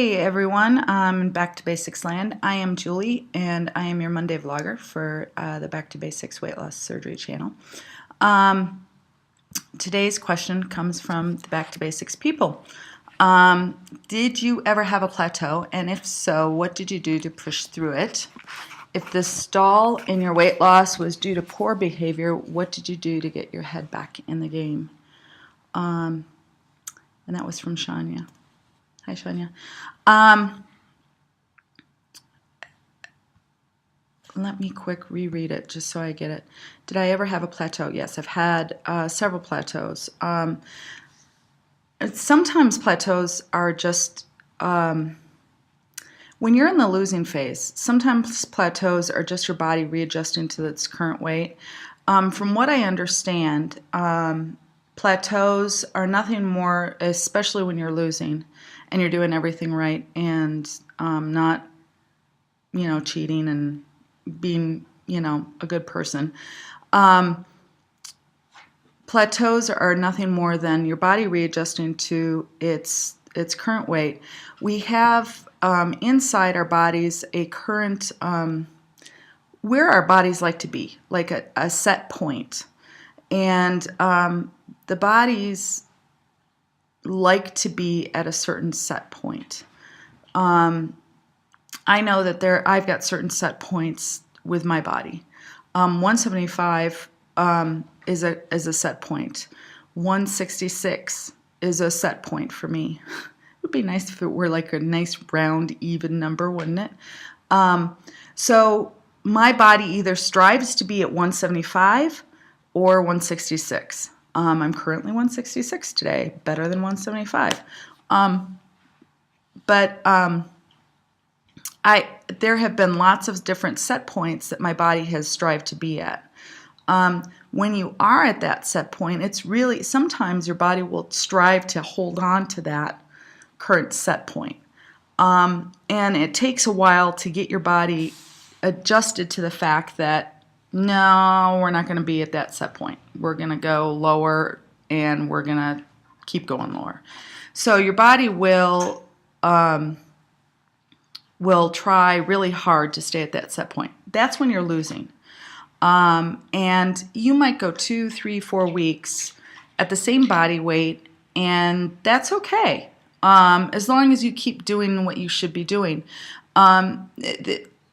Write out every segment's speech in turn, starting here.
Hey everyone, Back to Basics land. I am Julie and I am your Monday vlogger for the Back to Basics Weight Loss Surgery channel. Today's question comes from the Back to Basics people. Did you ever have a plateau, and if so, what did you do to push through it? If the stall in your weight loss was due to poor behavior, what did you do to get your head back in the game? And that was from Shania. Hi, Shania. Let me quick reread it just so I get it. Did I ever have a plateau? Yes, I've had several plateaus. Sometimes plateaus are just, when you're in the losing phase, sometimes plateaus are just your body readjusting to its current weight. From what I understand, plateaus are nothing more, especially when you're losing and you're doing everything right and not, cheating and being, a good person. Plateaus are nothing more than your body readjusting to its current weight. We have inside our bodies a current, where our bodies like to be, like a set point. And the bodies like to be at a certain set point. I know that I've got certain set points with my body. 175 is a set point. 166 is a set point for me. It would be nice if it were like a nice round even number, wouldn't it? So my body either strives to be at 175 or 166. I'm currently 166 today, better than 175. There have been lots of different set points that my body has strived to be at. When you are at that set point, it's really, sometimes your body will strive to hold on to that current set point. And it takes a while to get your body adjusted to the fact that, no, we're not going to be at that set point. We're going to go lower and we're going to keep going lower. So your body will try really hard to stay at that set point. That's when you're losing. And you might go 2, 3, 4 weeks at the same body weight, and that's okay. As long as you keep doing what you should be doing.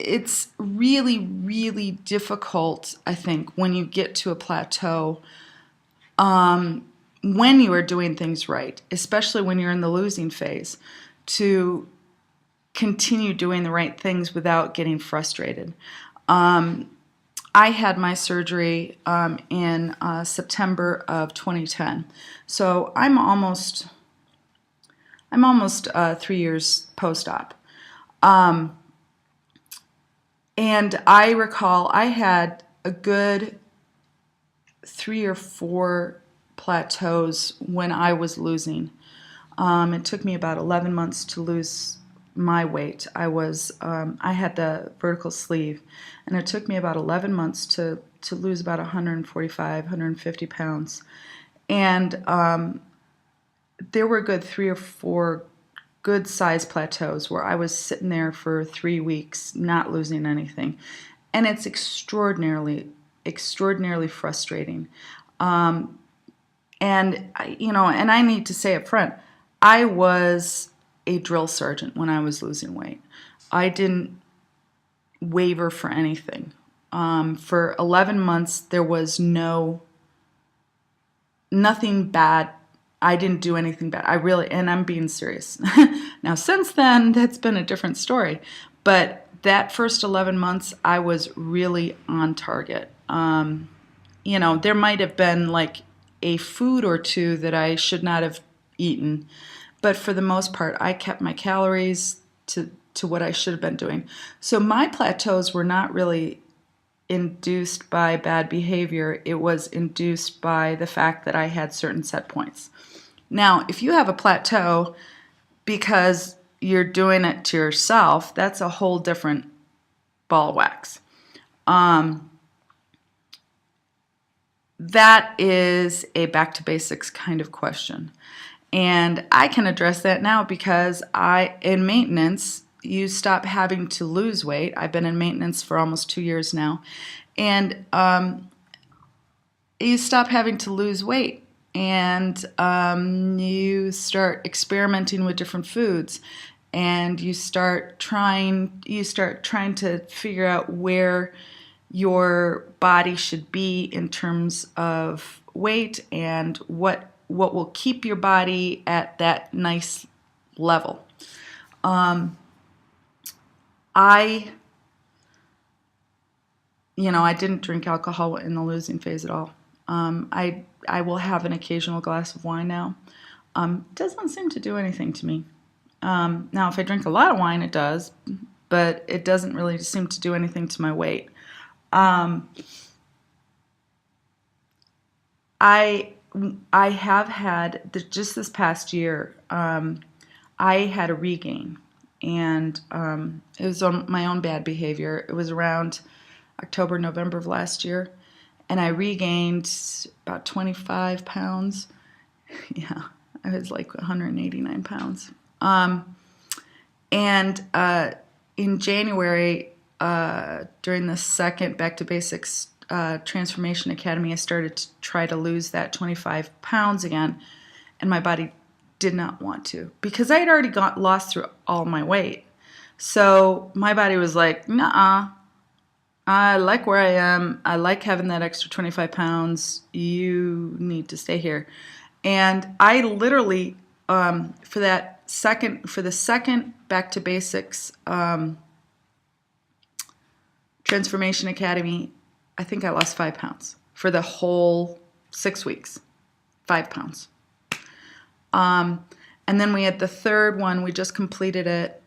It's really, really difficult, I think, when you get to a plateau, when you are doing things right, especially when you're in the losing phase, to continue doing the right things without getting frustrated. I had my surgery in September of 2010, so I'm almost 3 years post-op. And I recall I had a good 3 or 4 plateaus when I was losing. It took me about 11 months to lose my weight. I had the vertical sleeve, and it took me about 11 months to lose about 145, 150 pounds. And there were a good 3 or 4 good sized plateaus where I was sitting there for 3 weeks not losing anything, and it's extraordinarily frustrating. And I need to say up front, I was a drill sergeant when I was losing weight. I didn't waver for anything. For 11 months there was nothing bad. I didn't do anything bad. And I'm being serious. Now, since then, that's been a different story. But that first 11 months, I was really on target. There might have been like a food or two that I should not have eaten. But for the most part, I kept my calories to what I should have been doing. So my plateaus were not really induced by bad behavior. It was induced by the fact that I had certain set points. Now, if you have a plateau because you're doing it to yourself, that's a whole different ball of wax. That is a back to basics kind of question. And I can address that now because in maintenance, you stop having to lose weight. I've been in maintenance for almost 2 years now. And you stop having to lose weight. And you start experimenting with different foods. And you start trying to figure out where your body should be in terms of weight and what will keep your body at that nice level. I didn't drink alcohol in the losing phase at all. I will have an occasional glass of wine now. It doesn't seem to do anything to me. Now, if I drink a lot of wine, it does, but it doesn't really seem to do anything to my weight. I have had, just this past year, I had a regain, and it was on my own bad behavior. It was around October, November of last year, and I regained about 25 pounds. Yeah, I was like 189 pounds. And in January, during the second Back to Basics Transformation Academy, I started to try to lose that 25 pounds again, and my body did not want to because I had already lost through all my weight. So my body was like, "Nuh-uh, I like where I am. I like having that extra 25 pounds. You need to stay here." And I literally, for the second Back to Basics Transformation Academy, I think I lost 5 pounds for the whole 6 weeks. 5 pounds. And then we had the third one. We just completed it,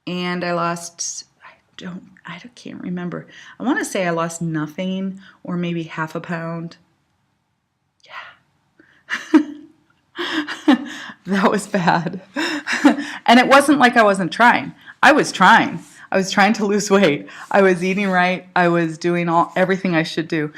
and I lost. I can't remember. I want to say I lost nothing, or maybe half a pound. Yeah. That was bad. And it wasn't like I wasn't trying. I was trying. I was trying to lose weight. I was eating right. I was doing everything I should do.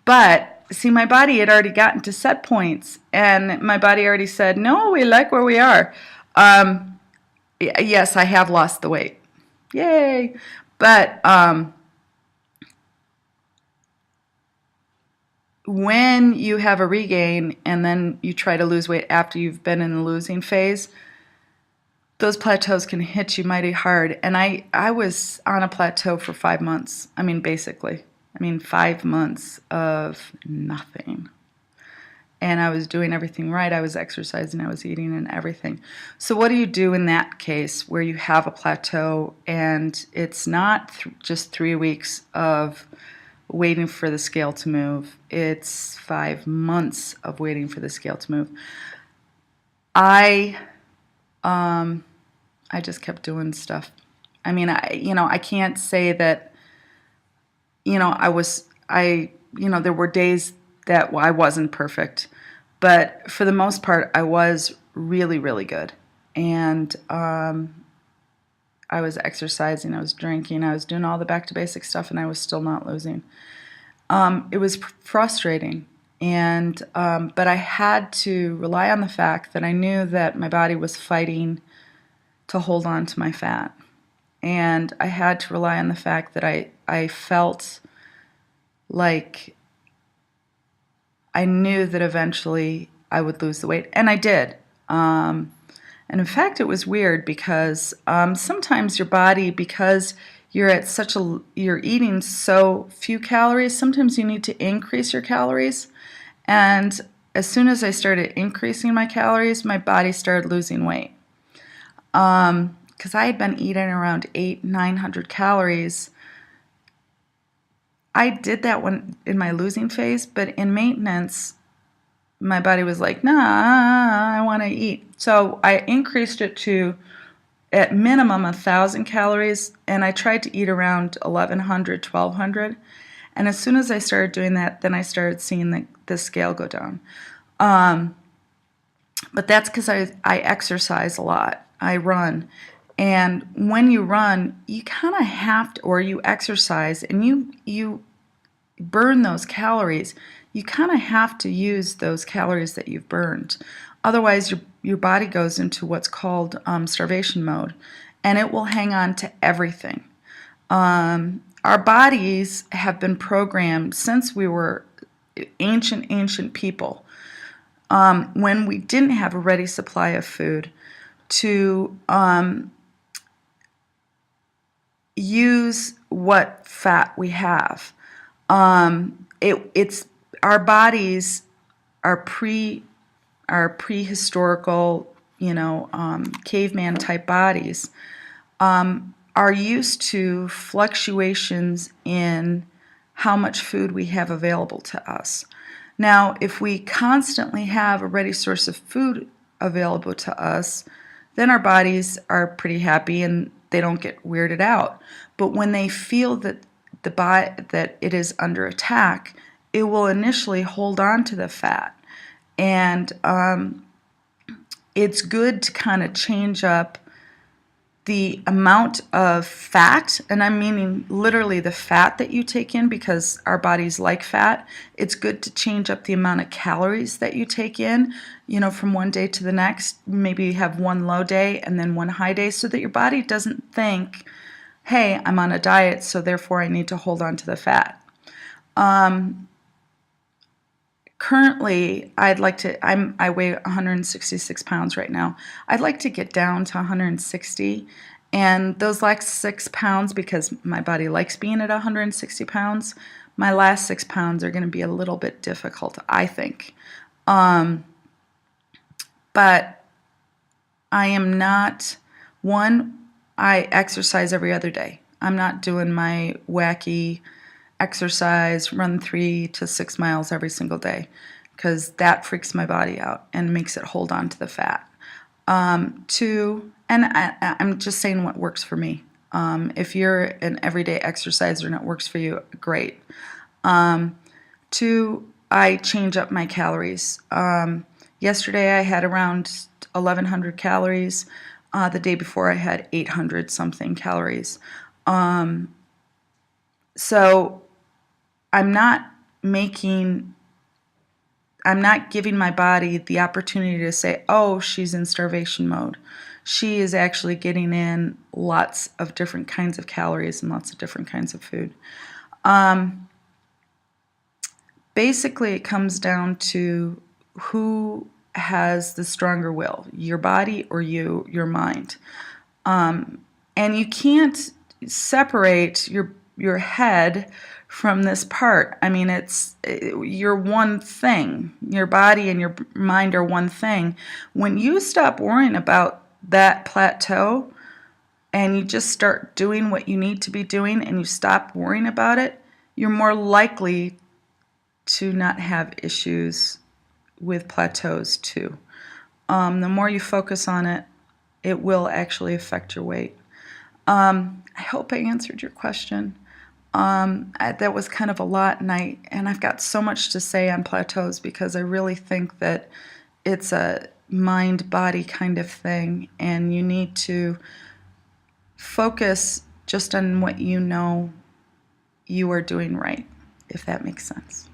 But see, my body had already gotten to set points, and my body already said, "No, we like where we are." Yes, I have lost the weight. Yay. But when you have a regain and then you try to lose weight after you've been in the losing phase, those plateaus can hit you mighty hard. And I was on a plateau for 5 months. I mean, basically. 5 months of nothing. And I was doing everything right. I was exercising, I was eating, and everything. So what do you do in that case where you have a plateau and it's not just 3 weeks of waiting for the scale to move? It's 5 months of waiting for the scale to move. I just kept doing stuff. I can't say that, there were days that I wasn't perfect, but for the most part, I was really, really good. And I was exercising, I was drinking, I was doing all the back to basic stuff, and I was still not losing. It was frustrating, and but I had to rely on the fact that I knew that my body was fighting to hold on to my fat, and I had to rely on the fact that I felt like I knew that eventually I would lose the weight, and I did. And in fact, it was weird because sometimes your body, because you're eating so few calories, sometimes you need to increase your calories. And as soon as I started increasing my calories, my body started losing weight. Because I had been eating around 900 calories. I did that in my losing phase, but in maintenance, my body was like, "Nah, I want to eat." So I increased it to, at minimum, 1,000 calories, and I tried to eat around 1,100, 1,200. And as soon as I started doing that, then I started seeing the scale go down. But that's because I exercise a lot. I run. And when you run, you kind of have to, or you exercise, and you burn those calories. You kind of have to use those calories that you've burned. Otherwise, your body goes into what's called starvation mode, and it will hang on to everything. Our bodies have been programmed since we were ancient people, when we didn't have a ready supply of food, to use what fat we have. It's our bodies are prehistorical, caveman type bodies, are used to fluctuations in how much food we have available to us. Now, if we constantly have a ready source of food available to us, then our bodies are pretty happy and they don't get weirded out. But when they feel that that it is under attack, it will initially hold on to the fat. And it's good to kind of change up the amount of fat, and I'm meaning literally the fat that you take in, because our bodies like fat. It's good to change up the amount of calories that you take in, from one day to the next. Maybe you have one low day and then one high day, so that your body doesn't think, hey, I'm on a diet, so therefore I need to hold on to the fat. Currently, I weigh 166 pounds right now. I'd like to get down to 160, and those last 6 pounds, because my body likes being at 160 pounds, my last 6 pounds are going to be a little bit difficult, I think. But I am not, I exercise every other day. I'm not doing my wacky exercise, run 3 to 6 miles every single day, because that freaks my body out and makes it hold on to the fat. I'm just saying what works for me. If you're an everyday exerciser and it works for you, great. 2, I change up my calories. Yesterday I had around 1,100 calories. The day before I had 800 something calories. So I'm not giving my body the opportunity to say, oh, she's in starvation mode. She is actually getting in lots of different kinds of calories and lots of different kinds of food. Basically, it comes down to who has the stronger will, your body or your mind. And you can't separate your head from this part. I mean, you're one thing. Your body and your mind are one thing. When you stop worrying about that plateau and you just start doing what you need to be doing and you stop worrying about it, you're more likely to not have issues with plateaus too. The more you focus on it, it will actually affect your weight. I hope I answered your question. That was kind of a lot, and I've got so much to say on plateaus, because I really think that it's a mind-body kind of thing, and you need to focus just on what you know you are doing right, if that makes sense.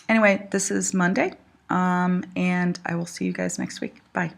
Anyway, this is Monday, and I will see you guys next week. Bye.